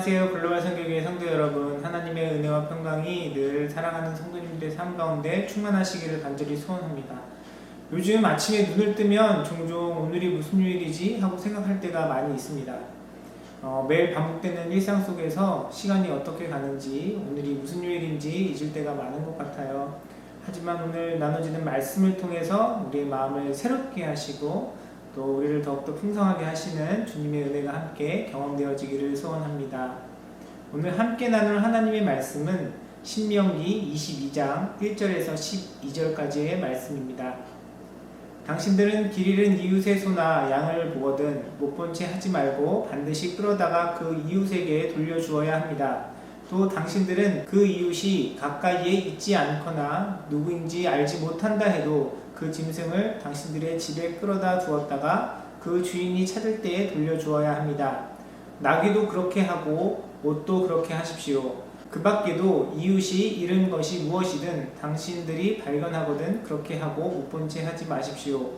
안녕하세요. 글로벌 선교교회 성도 여러분, 하나님의 은혜와 평강이 늘 사랑하는 성도님들의 삶 가운데 충만하시기를 간절히 소원합니다. 요즘 아침에 눈을 뜨면 종종 오늘이 무슨 요일이지 하고 생각할 때가 많이 있습니다. 매일 반복되는 일상 속에서 시간이 어떻게 가는지, 오늘이 무슨 요일인지 잊을 때가 많은 것 같아요. 하지만 오늘 나눠지는 말씀을 통해서 우리의 마음을 새롭게 하시고 또 우리를 더욱더 풍성하게 하시는 주님의 은혜가 함께 경험되어지기를 소원합니다. 오늘 함께 나눌 하나님의 말씀은 신명기 22장 1절에서 12절까지의 말씀입니다. 당신들은 길 잃은 이웃의 소나 양을 보거든 못 본 채 하지 말고 반드시 끌어다가 그 이웃에게 돌려주어야 합니다. 또 당신들은 그 이웃이 가까이에 있지 않거나 누구인지 알지 못한다 해도 그 짐승을 당신들의 집에 끌어다 두었다가 그 주인이 찾을 때에 돌려주어야 합니다. 나귀도 그렇게 하고 옷도 그렇게 하십시오. 그 밖에도 이웃이 잃은 것이 무엇이든 당신들이 발견하거든 그렇게 하고 못 본 채 하지 마십시오.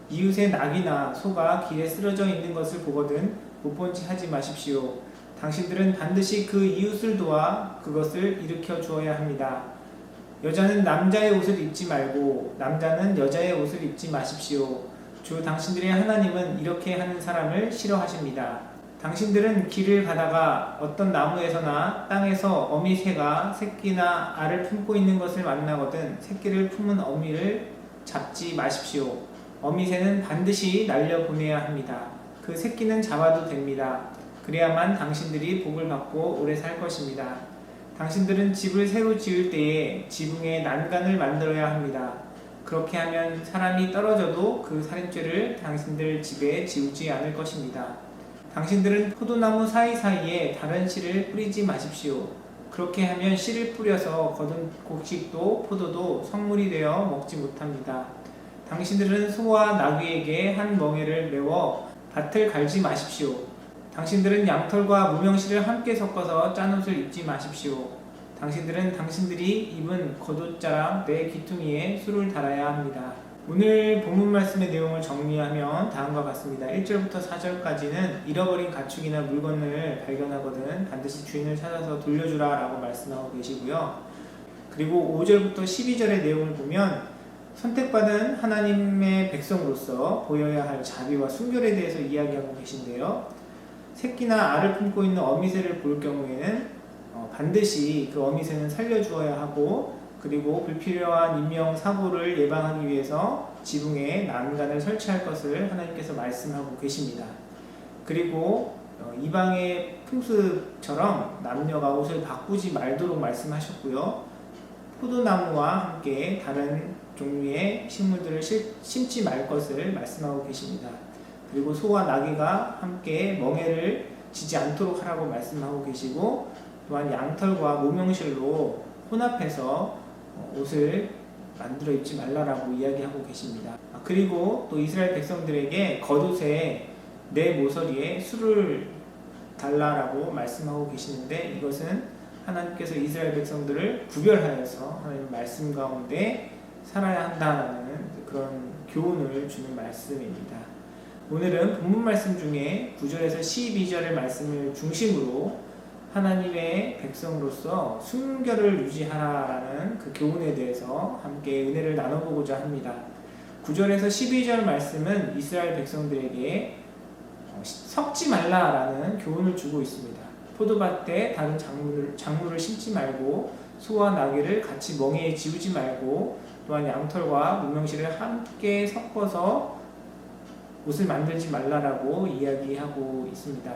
이웃의 나귀나 소가 길에 쓰러져 있는 것을 보거든 못 본 채 하지 마십시오. 당신들은 반드시 그 이웃을 도와 그것을 일으켜 주어야 합니다. 여자는 남자의 옷을 입지 말고 남자는 여자의 옷을 입지 마십시오. 주 당신들의 하나님은 이렇게 하는 사람을 싫어하십니다. 당신들은 길을 가다가 어떤 나무에서나 땅에서 어미새가 새끼나 알을 품고 있는 것을 만나거든 새끼를 품은 어미를 잡지 마십시오. 어미새는 반드시 날려보내야 합니다. 그 새끼는 잡아도 됩니다. 그래야만 당신들이 복을 받고 오래 살 것입니다. 당신들은 집을 새로 지을 때에 지붕에 난간을 만들어야 합니다. 그렇게 하면 사람이 떨어져도 그 살인죄를 당신들 집에 지우지 않을 것입니다. 당신들은 포도나무 사이사이에 다른 씨를 뿌리지 마십시오. 그렇게 하면 씨를 뿌려서 거둔 곡식도 포도도 성물이 되어 먹지 못합니다. 당신들은 소와 나귀에게 한 멍에를 메워 밭을 갈지 마십시오. 당신들은 양털과 무명실을 함께 섞어서 짠 옷을 입지 마십시오. 당신들은 당신들이 입은 겉옷자락 내 귀퉁이에 술을 달아야 합니다. 오늘 본문 말씀의 내용을 정리하면 다음과 같습니다. 1절부터 4절까지는 잃어버린 가축이나 물건을 발견하거든 반드시 주인을 찾아서 돌려주라 라고 말씀하고 계시고요. 그리고 5절부터 12절의 내용을 보면 선택받은 하나님의 백성으로서 보여야 할 자비와 순결에 대해서 이야기하고 계신데요. 새끼나 알을 품고 있는 어미새를 볼 경우에는 반드시 그 어미새는 살려주어야 하고, 그리고 불필요한 인명사고를 예방하기 위해서 지붕에 난간을 설치할 것을 하나님께서 말씀하고 계십니다. 그리고 이방의 풍습처럼 남녀가 옷을 바꾸지 말도록 말씀하셨고요. 포도나무와 함께 다른 종류의 식물들을 심지 말 것을 말씀하고 계십니다. 그리고 소와 나귀가 함께 멍에를 지지 않도록 하라고 말씀하고 계시고, 또한 양털과 모명실로 혼합해서 옷을 만들어 입지 말라라고 이야기하고 계십니다. 그리고 또 이스라엘 백성들에게 겉옷에 내 모서리에 술을 달라라고 말씀하고 계시는데, 이것은 하나님께서 이스라엘 백성들을 구별하여서 하나님 말씀 가운데 살아야 한다는 그런 교훈을 주는 말씀입니다. 오늘은 본문 말씀 중에 9절에서 12절의 말씀을 중심으로 하나님의 백성으로서 순결을 유지하라라는 그 교훈에 대해서 함께 은혜를 나눠보고자 합니다. 9절에서 12절 말씀은 이스라엘 백성들에게 섞지 말라라는 교훈을 주고 있습니다. 포도밭에 다른 작물을 심지 말고, 소와 나귀를 같이 멍에에 지우지 말고, 또한 양털과 무명실을 함께 섞어서 옷을 만들지 말라라고 이야기하고 있습니다.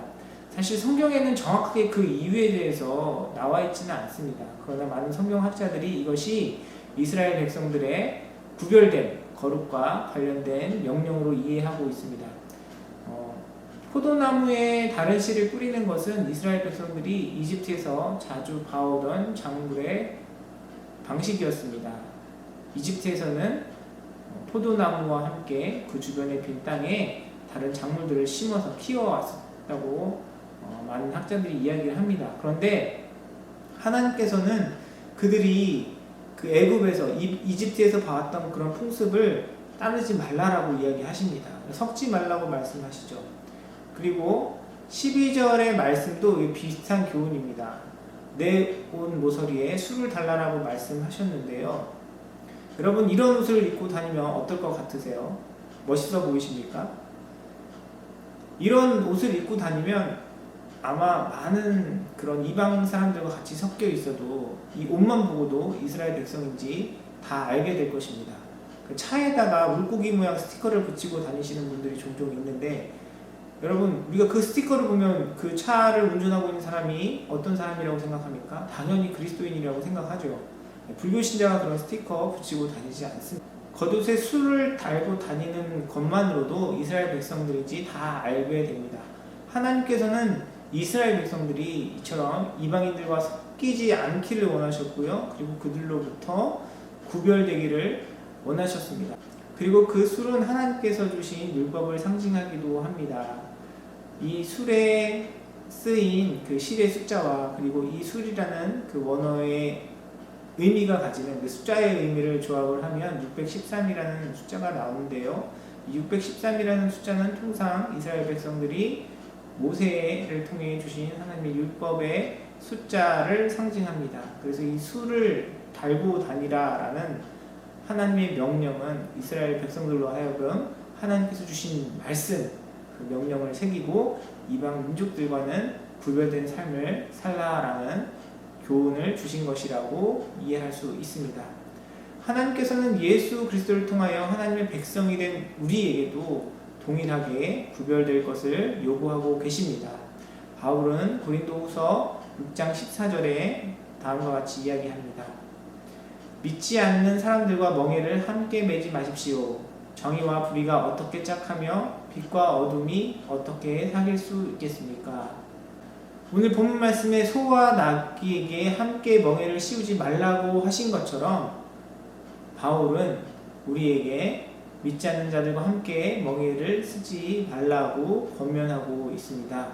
사실 성경에는 정확하게 그 이유에 대해서 나와 있지는 않습니다. 그러나 많은 성경학자들이 이것이 이스라엘 백성들의 구별된 거룩과 관련된 명령으로 이해하고 있습니다. 포도나무에 다른 씨를 뿌리는 것은 이스라엘 백성들이 이집트에서 자주 봐오던 작물의 방식이었습니다. 이집트에서는 포도나무와 함께 그 주변의 빈 땅에 다른 작물들을 심어서 키워왔다고 많은 학자들이 이야기를 합니다. 그런데 하나님께서는 그들이 그 애굽에서 이집트에서 봐왔던 그런 풍습을 따르지 말라라고 이야기하십니다. 섞지 말라고 말씀하시죠. 그리고 12절의 말씀도 비슷한 교훈입니다. 내 옷 모서리에 술을 달라라고 말씀하셨는데요. 여러분, 이런 옷을 입고 다니면 어떨 것 같으세요? 멋있어 보이십니까? 이런 옷을 입고 다니면 아마 많은 그런 이방 사람들과 같이 섞여 있어도 이 옷만 보고도 이스라엘 백성인지 다 알게 될 것입니다. 그 차에다가 물고기 모양 스티커를 붙이고 다니시는 분들이 종종 있는데, 여러분, 우리가 그 스티커를 보면 그 차를 운전하고 있는 사람이 어떤 사람이라고 생각합니까? 당연히 그리스도인이라고 생각하죠. 불교 신자가 그런 스티커 붙이고 다니지 않습니다. 겉옷에 술을 달고 다니는 것만으로도 이스라엘 백성들인지 다 알게 됩니다. 하나님께서는 이스라엘 백성들이 이처럼 이방인들과 섞이지 않기를 원하셨고요. 그리고 그들로부터 구별되기를 원하셨습니다. 그리고 그 술은 하나님께서 주신 율법을 상징하기도 합니다. 이 술에 쓰인 그 실의 숫자와 그리고 이 술이라는 그 원어의 의미가 가지는 그 숫자의 의미를 조합을 하면 613이라는 숫자가 나오는데요. 이 613이라는 숫자는 통상 이스라엘 백성들이 모세를 통해 주신 하나님의 율법의 숫자를 상징합니다. 그래서 이 술을 달고 다니라라는 하나님의 명령은 이스라엘 백성들로 하여금 하나님께서 주신 말씀, 그 명령을 새기고 이방 민족들과는 구별된 삶을 살라라는 교훈을 주신 것이라고 이해할 수 있습니다. 하나님께서는 예수 그리스도를 통하여 하나님의 백성이 된 우리에게도 동일하게 구별될 것을 요구하고 계십니다. 바울은 고린도후서 6장 14절에 다음과 같이 이야기합니다. 믿지 않는 사람들과 멍에를 함께 매지 마십시오. 정의와 불의가 어떻게 짝하며 빛과 어둠이 어떻게 사귈 수 있겠습니까? 오늘 본문 말씀에 소와 나귀에게 함께 멍에를 씌우지 말라고 하신 것처럼 바울은 우리에게 믿지 않는 자들과 함께 멍에를 쓰지 말라고 권면하고 있습니다.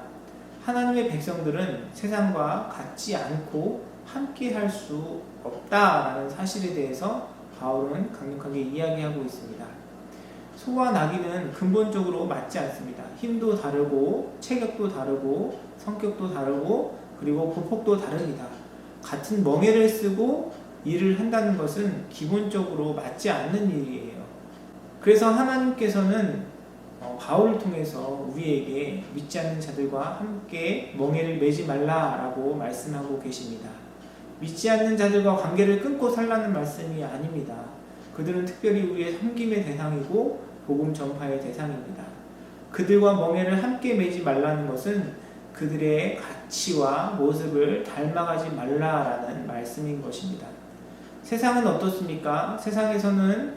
하나님의 백성들은 세상과 같지 않고 함께 할 수 없다라는 사실에 대해서 바울은 강력하게 이야기하고 있습니다. 소와 나귀는 근본적으로 맞지 않습니다. 힘도 다르고 체격도 다르고 성격도 다르고 그리고 보폭도 다릅니다. 같은 멍에를 쓰고 일을 한다는 것은 기본적으로 맞지 않는 일이에요. 그래서 하나님께서는 바울을 통해서 우리에게 믿지 않는 자들과 함께 멍에를 매지 말라라고 말씀하고 계십니다. 믿지 않는 자들과 관계를 끊고 살라는 말씀이 아닙니다. 그들은 특별히 우리의 섬김의 대상이고 복음 전파의 대상입니다. 그들과 멍에를 함께 매지 말라는 것은 그들의 가치와 모습을 닮아가지 말라라는 말씀인 것입니다. 세상은 어떻습니까? 세상에서는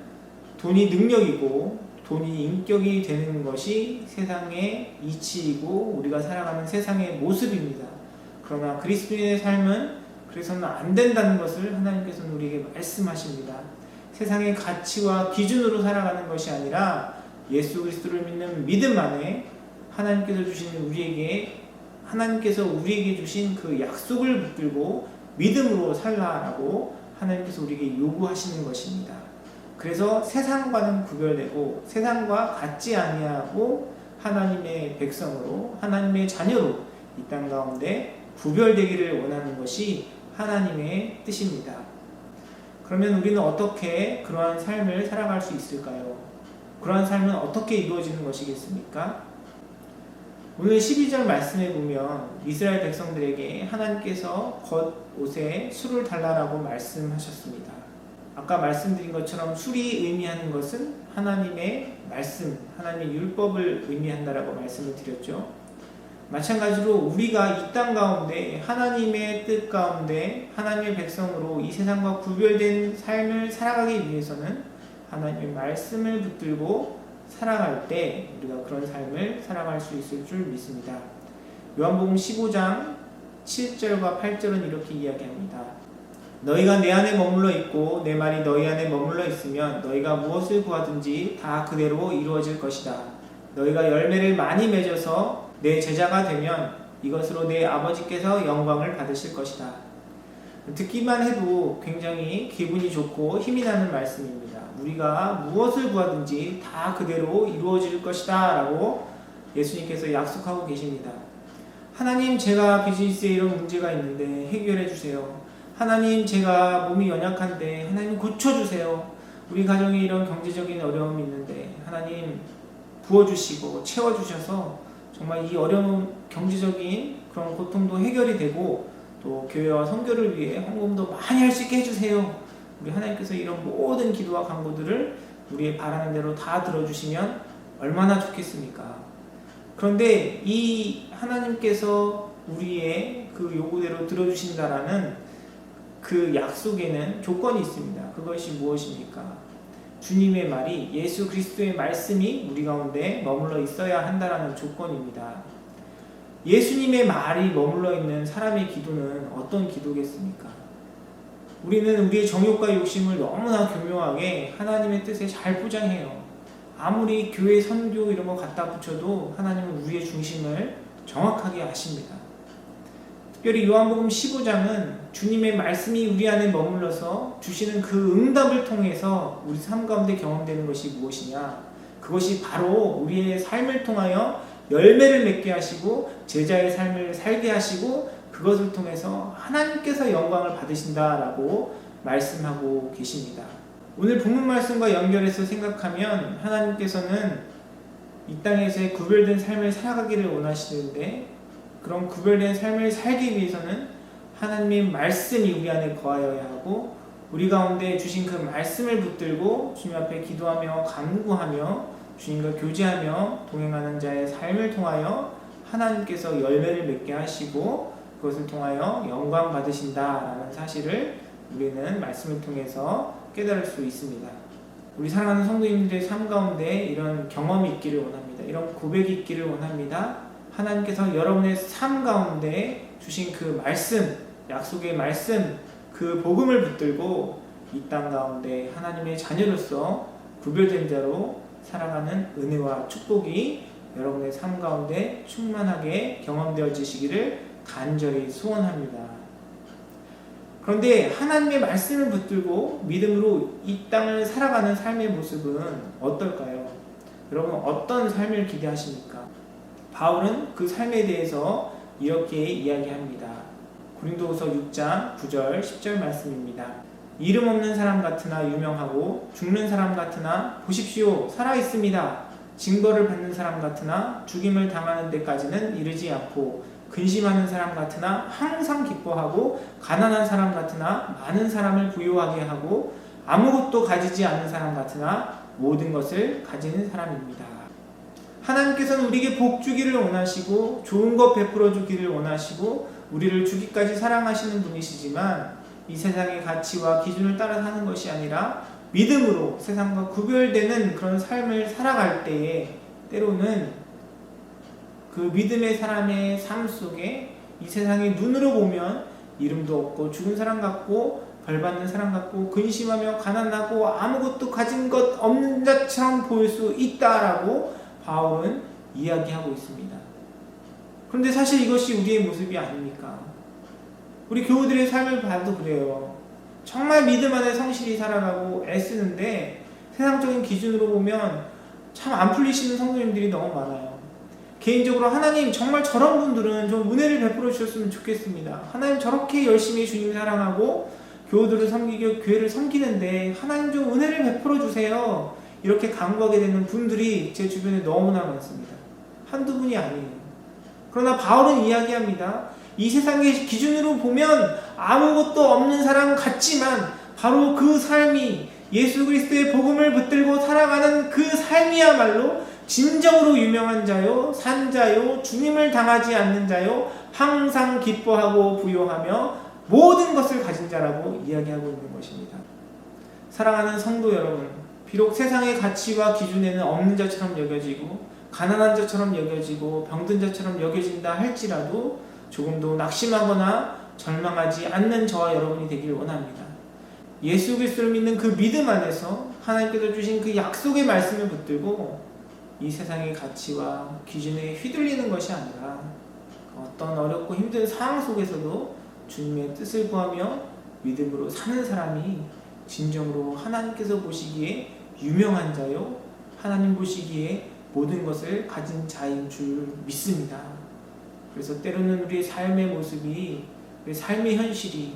돈이 능력이고 돈이 인격이 되는 것이 세상의 이치이고 우리가 살아가는 세상의 모습입니다. 그러나 그리스도인의 삶은 그래서는 안 된다는 것을 하나님께서는 우리에게 말씀하십니다. 세상의 가치와 기준으로 살아가는 것이 아니라 예수 그리스도를 믿는 믿음 안에 하나님께서 우리에게 주신 그 약속을 붙들고 믿음으로 살라라고 하나님께서 우리에게 요구하시는 것입니다. 그래서 세상과는 구별되고 세상과 같지 아니하고 하나님의 백성으로 하나님의 자녀로 이 땅 가운데 구별되기를 원하는 것이 하나님의 뜻입니다. 그러면 우리는 어떻게 그러한 삶을 살아갈 수 있을까요? 그러한 삶은 어떻게 이루어지는 것이겠습니까? 오늘 12절 말씀에 보면 이스라엘 백성들에게 하나님께서 겉옷에 술을 달라라고 말씀하셨습니다. 아까 말씀드린 것처럼 술이 의미하는 것은 하나님의 말씀, 하나님의 율법을 의미한다라고 말씀을 드렸죠. 마찬가지로 우리가 이 땅 가운데 하나님의 뜻 가운데 하나님의 백성으로 이 세상과 구별된 삶을 살아가기 위해서는 하나님의 말씀을 붙들고 살아갈 때 우리가 그런 삶을 살아갈 수 있을 줄 믿습니다. 요한복음 15장 7절과 8절은 이렇게 이야기합니다. 너희가 내 안에 머물러 있고 내 말이 너희 안에 머물러 있으면 너희가 무엇을 구하든지 다 그대로 이루어질 것이다. 너희가 열매를 많이 맺어서 내 제자가 되면 이것으로 내 아버지께서 영광을 받으실 것이다. 듣기만 해도 굉장히 기분이 좋고 힘이 나는 말씀입니다. 우리가 무엇을 구하든지 다 그대로 이루어질 것이다 라고 예수님께서 약속하고 계십니다. 하나님, 제가 비즈니스에 이런 문제가 있는데 해결해 주세요. 하나님, 제가 몸이 연약한데 하나님 고쳐주세요. 우리 가정에 이런 경제적인 어려움이 있는데 하나님 부어주시고 채워주셔서 정말 이 어려운 경제적인 그런 고통도 해결이 되고 또 교회와 선교를 위해 헌금도 많이 할 수 있게 해주세요. 우리 하나님께서 이런 모든 기도와 간구들을 우리의 바라는 대로 다 들어주시면 얼마나 좋겠습니까? 그런데 이 하나님께서 우리의 그 요구대로 들어주신다라는 그 약속에는 조건이 있습니다. 그것이 무엇입니까? 주님의 말이, 예수 그리스도의 말씀이 우리 가운데 머물러 있어야 한다라는 조건입니다. 예수님의 말이 머물러 있는 사람의 기도는 어떤 기도겠습니까? 우리는 우리의 정욕과 욕심을 너무나 교묘하게 하나님의 뜻에 잘 포장해요. 아무리 교회 선교 이런 거 갖다 붙여도 하나님은 우리의 중심을 정확하게 아십니다. 특별히 요한복음 15장은 주님의 말씀이 우리 안에 머물러서 주시는 그 응답을 통해서 우리 삶 가운데 경험되는 것이 무엇이냐? 그것이 바로 우리의 삶을 통하여 열매를 맺게 하시고 제자의 삶을 살게 하시고 그것을 통해서 하나님께서 영광을 받으신다라고 말씀하고 계십니다. 오늘 본문 말씀과 연결해서 생각하면 하나님께서는 이 땅에서의 구별된 삶을 살아가기를 원하시는데 그런 구별된 삶을 살기 위해서는 하나님의 말씀이 우리 안에 거하여야 하고 우리 가운데 주신 그 말씀을 붙들고 주님 앞에 기도하며 간구하며 주님과 교제하며 동행하는 자의 삶을 통하여 하나님께서 열매를 맺게 하시고 그것을 통하여 영광 받으신다라는 사실을 우리는 말씀을 통해서 깨달을 수 있습니다. 우리 사랑하는 성도님들의 삶 가운데 이런 경험이 있기를 원합니다. 이런 고백이 있기를 원합니다. 하나님께서 여러분의 삶 가운데 주신 그 말씀, 약속의 말씀, 그 복음을 붙들고 이 땅 가운데 하나님의 자녀로서 구별된 자로 살아가는 은혜와 축복이 여러분의 삶 가운데 충만하게 경험되어지시기를 간절히 소원합니다. 그런데 하나님의 말씀을 붙들고 믿음으로 이 땅을 살아가는 삶의 모습은 어떨까요? 여러분 어떤 삶을 기대하십니까? 바울은 그 삶에 대해서 이렇게 이야기합니다. 고린도후서 6장 9절 10절 말씀입니다. 이름 없는 사람 같으나 유명하고 죽는 사람 같으나 보십시오 살아있습니다. 징벌을 받는 사람 같으나 죽임을 당하는 데까지는 이르지 않고 근심하는 사람 같으나 항상 기뻐하고 가난한 사람 같으나 많은 사람을 부유하게 하고 아무것도 가지지 않는 사람 같으나 모든 것을 가지는 사람입니다. 하나님께서는 우리에게 복 주기를 원하시고 좋은 것 베풀어 주기를 원하시고 우리를 주기까지 사랑하시는 분이시지만 이 세상의 가치와 기준을 따라 사는 것이 아니라 믿음으로 세상과 구별되는 그런 삶을 살아갈 때에 때로는 그 믿음의 사람의 삶 속에 이 세상의 눈으로 보면 이름도 없고 죽은 사람 같고 벌받는 사람 같고 근심하며 가난하고 아무것도 가진 것 없는 자처럼 보일 수 있다라고 바울은 이야기하고 있습니다. 그런데 사실 이것이 우리의 모습이 아닙니까? 우리 교우들의 삶을 봐도 그래요. 정말 믿음 안에 성실히 살아가고 애쓰는데 세상적인 기준으로 보면 참 안 풀리시는 성도님들이 너무 많아요. 개인적으로 하나님 정말 저런 분들은 좀 은혜를 베풀어 주셨으면 좋겠습니다. 하나님 저렇게 열심히 주님 사랑하고 교우들을 섬기고 교회를 섬기는데 하나님 좀 은혜를 베풀어 주세요. 이렇게 간구하게 되는 분들이 제 주변에 너무나 많습니다. 한두 분이 아니에요. 그러나 바울은 이야기합니다. 이 세상의 기준으로 보면 아무것도 없는 사람 같지만 바로 그 삶이 예수 그리스도의 복음을 붙들고 살아가는 그 삶이야말로 진정으로 유명한 자요, 산 자요, 주님을 당하지 않는 자요, 항상 기뻐하고 부요하며 모든 것을 가진 자라고 이야기하고 있는 것입니다. 사랑하는 성도 여러분, 비록 세상의 가치와 기준에는 없는 자처럼 여겨지고 가난한 자처럼 여겨지고 병든 자처럼 여겨진다 할지라도 조금도 낙심하거나 절망하지 않는 저와 여러분이 되길 원합니다. 예수 그리스도를 믿는 그 믿음 안에서 하나님께서 주신 그 약속의 말씀을 붙들고 이 세상의 가치와 기준에 휘둘리는 것이 아니라 어떤 어렵고 힘든 상황 속에서도 주님의 뜻을 구하며 믿음으로 사는 사람이 진정으로 하나님께서 보시기에 유명한 자요, 하나님 보시기에 모든 것을 가진 자인 줄 믿습니다. 그래서 때로는 우리의 삶의 모습이, 우리의 삶의 현실이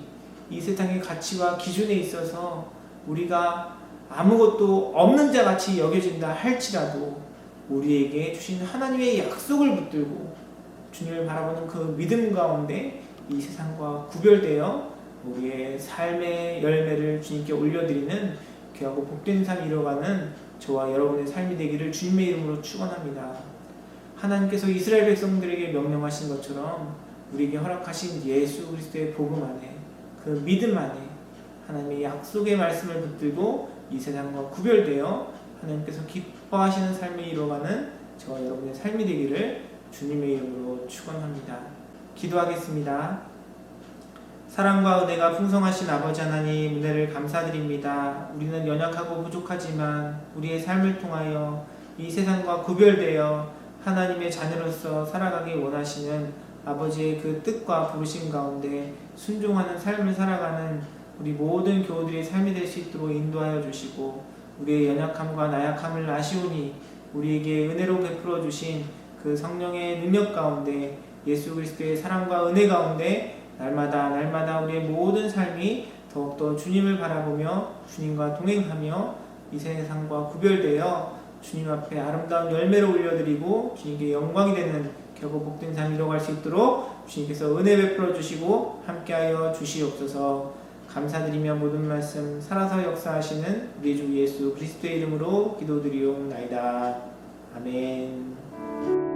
이 세상의 가치와 기준에 있어서 우리가 아무것도 없는 자 같이 여겨진다 할지라도 우리에게 주신 하나님의 약속을 붙들고 주님을 바라보는 그 믿음 가운데 이 세상과 구별되어 우리의 삶의 열매를 주님께 올려드리는 귀하고 복된 삶 이뤄가는 저와 여러분의 삶이 되기를 주님의 이름으로 축원합니다. 하나님께서 이스라엘 백성들에게 명령하신 것처럼 우리에게 허락하신 예수 그리스도의 복음 안에, 그 믿음 안에 하나님의 약속의 말씀을 붙들고 이 세상과 구별되어 하나님께서 기뻐하시는 삶을 이뤄가는 저와 여러분의 삶이 되기를 주님의 이름으로 축원합니다. 기도하겠습니다. 사랑과 은혜가 풍성하신 아버지 하나님, 은혜를 감사드립니다. 우리는 연약하고 부족하지만 우리의 삶을 통하여 이 세상과 구별되어 하나님의 자녀로서 살아가기 원하시는 아버지의 그 뜻과 부르심 가운데 순종하는 삶을 살아가는 우리 모든 교우들의 삶이 될 수 있도록 인도하여 주시고, 우리의 연약함과 나약함을 아시오니 우리에게 은혜로 베풀어 주신 그 성령의 능력 가운데, 예수 그리스도의 사랑과 은혜 가운데 날마다 우리의 모든 삶이 더욱더 주님을 바라보며 주님과 동행하며 이 세상과 구별되어 주님 앞에 아름다운 열매를 올려드리고 주님께 영광이 되는 결국 복된 삶 이뤄갈 수 있도록 주님께서 은혜 베풀어 주시고 함께하여 주시옵소서. 감사드리며 모든 말씀 살아서 역사하시는 우리 주 예수 그리스도의 이름으로 기도드리옵나이다. 아멘.